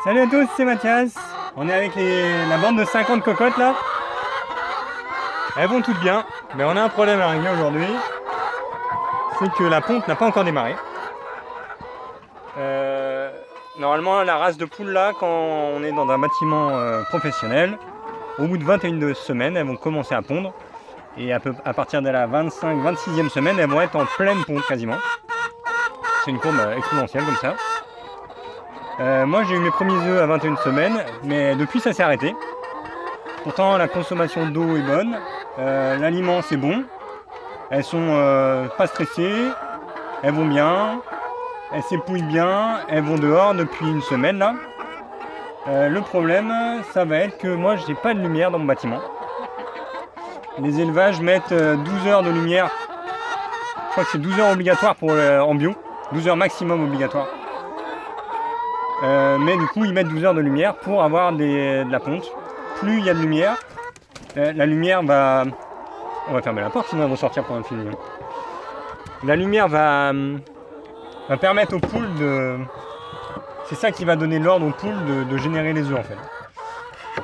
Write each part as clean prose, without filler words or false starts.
Salut à tous, c'est Mathias. On est avec la bande de 50 cocottes là. Elles vont toutes bien, mais on a un problème à régler aujourd'hui. C'est que la ponte n'a pas encore démarré. Normalement, la race de poules là, quand on est dans un bâtiment professionnel, au bout de 21 semaines, elles vont commencer à pondre. Et à partir de la 25-26e semaine, elles vont être en pleine ponte quasiment. C'est une courbe exponentielle comme ça. Moi j'ai eu mes premiers œufs à 21 semaines, mais depuis ça s'est arrêté. Pourtant la consommation d'eau est bonne, l'aliment c'est bon, elles sont pas stressées, elles vont bien, elles s'épouillent bien, elles vont dehors depuis une semaine là. Le problème ça va être que moi j'ai pas de lumière dans mon bâtiment. Les élevages mettent 12 heures de lumière, je crois que c'est 12 heures obligatoire en bio, 12 heures maximum obligatoire. Mais du coup ils mettent 12 heures de lumière pour avoir de la ponte. Plus il y a de lumière, la lumière va... On va fermer la porte sinon elles vont sortir pour un film. La lumière va permettre aux poules de... C'est ça qui va donner l'ordre aux poules de générer les œufs en fait.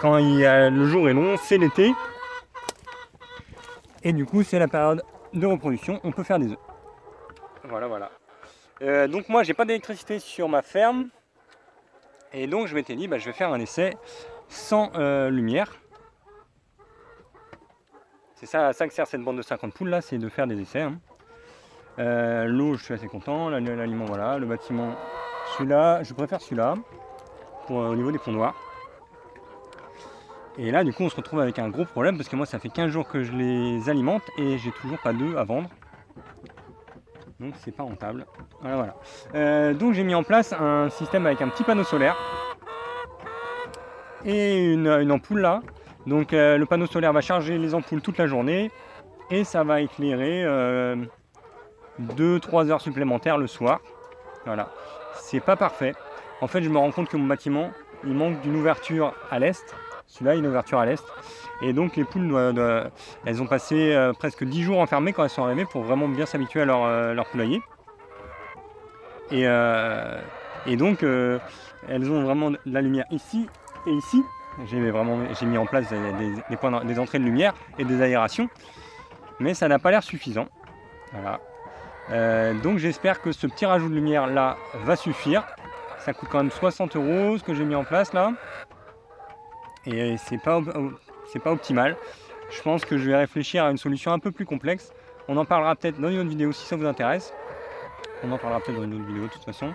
Quand le jour est long, c'est l'été. Et du coup c'est la période de reproduction, on peut faire des œufs. Voilà. Donc moi j'ai pas d'électricité sur ma ferme. Et donc je m'étais dit je vais faire un essai sans lumière. C'est ça que sert cette bande de 50 poules là, c'est de faire des essais. L'eau je suis assez content, l'aliment voilà, le bâtiment celui-là, je préfère celui-là au niveau des ponts noirs. Et là du coup on se retrouve avec un gros problème parce que moi ça fait 15 jours que je les alimente et j'ai toujours pas d'œufs à vendre. Donc c'est pas rentable. Voilà. Donc j'ai mis en place un système avec un petit panneau solaire et une ampoule là. Donc le panneau solaire va charger les ampoules toute la journée et ça va éclairer 2-3 heures supplémentaires le soir. Voilà. C'est pas parfait. En fait je me rends compte que mon bâtiment il manque d'une ouverture à l'est. Celui-là il a une ouverture à l'est. Et donc les poules elles ont passé presque 10 jours enfermées quand elles sont arrivées pour vraiment bien s'habituer à leur poulailler. Et donc elles ont vraiment de la lumière ici et ici. J'ai mis en place des entrées de lumière et des aérations, mais ça n'a pas l'air suffisant. Voilà. Donc j'espère que ce petit rajout de lumière là va suffire. Ça coûte quand même 60 € ce que j'ai mis en place là, et c'est pas optimal. Je pense que je vais réfléchir à une solution un peu plus complexe. On en parlera peut-être dans une autre vidéo si ça vous intéresse. On en parlera peut-être dans une autre vidéo de toute façon.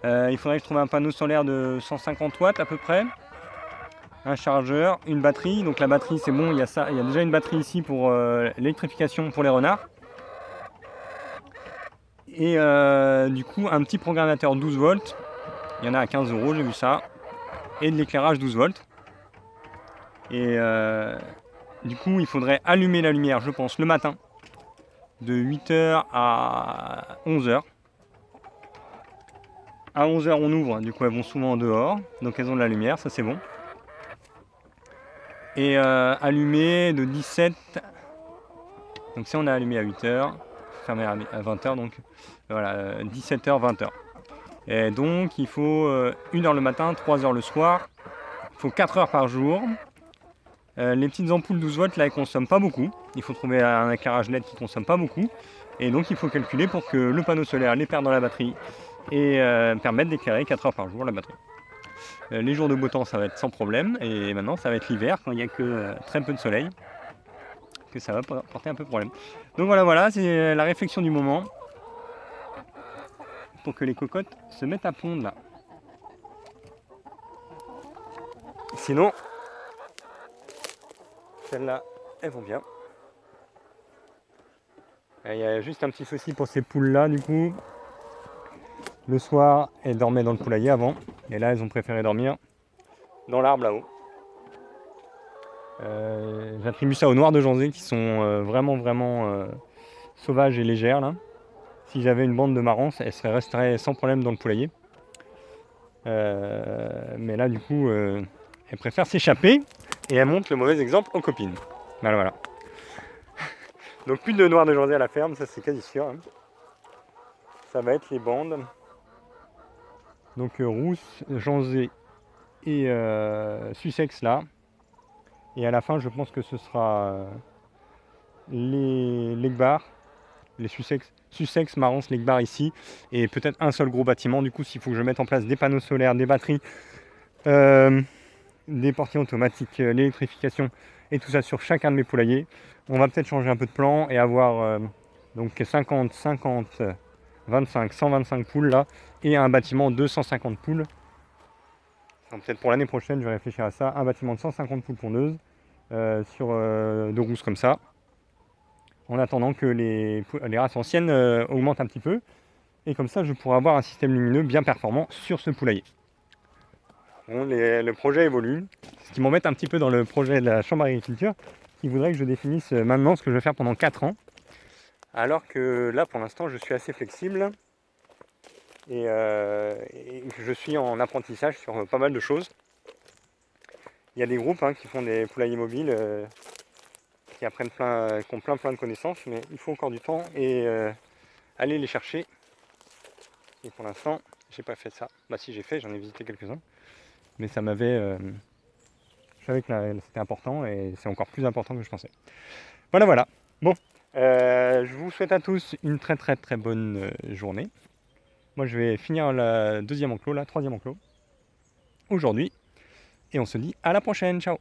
Il faudrait que je trouve un panneau solaire de 150 watts à peu près, un chargeur, une batterie. Donc la batterie c'est bon, il y a déjà une batterie ici pour l'électrification pour les renards. Et du coup un petit programmateur 12 volts, il y en a à 15 €, j'ai vu ça. Et de l'éclairage 12 volts. Et du coup il faudrait allumer la lumière je pense le matin de 8 h à 11 h. À 11 h on ouvre, du coup elles vont souvent dehors, donc elles ont de la lumière, ça c'est bon. Et allumer de 17, donc si on a allumé à 8 h, fermé à 20 h, donc voilà, 17 h, 20 h. Et donc il faut 1 h le matin, 3 h le soir, il faut 4 heures par jour. Les petites ampoules 12 volts là elles consomment pas beaucoup, il faut trouver un éclairage LED qui consomme pas beaucoup. Et donc il faut calculer pour que le panneau solaire les perde dans la batterie et permettre d'éclairer 4 heures par jour la batterie. Les jours de beau temps ça va être sans problème, et maintenant ça va être l'hiver quand il n'y a que très peu de soleil que ça va porter un peu problème. Donc voilà, c'est la réflexion du moment pour que les cocottes se mettent à pondre là. Sinon celles-là elles vont bien. Il y a juste un petit souci pour ces poules là du coup. Le soir, elles dormaient dans le poulailler avant, et là elles ont préféré dormir dans l'arbre là-haut. J'attribue ça aux noires de Janzé qui sont vraiment sauvages et légères là. Si j'avais une bande de marrons, elles resteraient sans problème dans le poulailler. Mais là du coup, elles préfèrent s'échapper et elles montrent le mauvais exemple aux copines. Voilà. Donc plus de noires de Janzé à la ferme, ça c'est quasi sûr. Hein. Ça va être les bandes. Donc rousse, Janzé et Sussex là. Et à la fin, je pense que ce sera les Legbar, les Sussex, Marance, Legbar ici, et peut-être un seul gros bâtiment. Du coup, s'il faut que je mette en place des panneaux solaires, des batteries, des portiers automatiques, l'électrification et tout ça sur chacun de mes poulaillers, on va peut-être changer un peu de plan et avoir donc 50, 50, 25, 125 poules là, et un bâtiment de 150 poules. Donc, peut-être pour l'année prochaine, je vais réfléchir à ça, un bâtiment de 150 poules pondeuses sur 2 rousses comme ça, en attendant que les races anciennes augmentent un petit peu, et comme ça je pourrai avoir un système lumineux bien performant sur ce poulailler. Bon, le projet évolue, ce qui m'embête un petit peu dans le projet de la chambre d'agriculture, qui voudrait que je définisse maintenant ce que je vais faire pendant 4 ans, alors que là pour l'instant je suis assez flexible et que je suis en apprentissage sur pas mal de choses. Il y a des groupes qui font des poulaillers mobiles, qui apprennent qui ont plein de connaissances, mais il faut encore du temps et aller les chercher. Et pour l'instant, j'ai pas fait ça. Bah si, j'ai fait, j'en ai visité quelques-uns, mais ça m'avait, je savais que c'était important et c'est encore plus important que je pensais. Voilà. Bon, je vous souhaite à tous une très bonne journée. Moi, je vais finir la 2e enclos, la 3e enclos aujourd'hui, et on se dit à la prochaine. Ciao.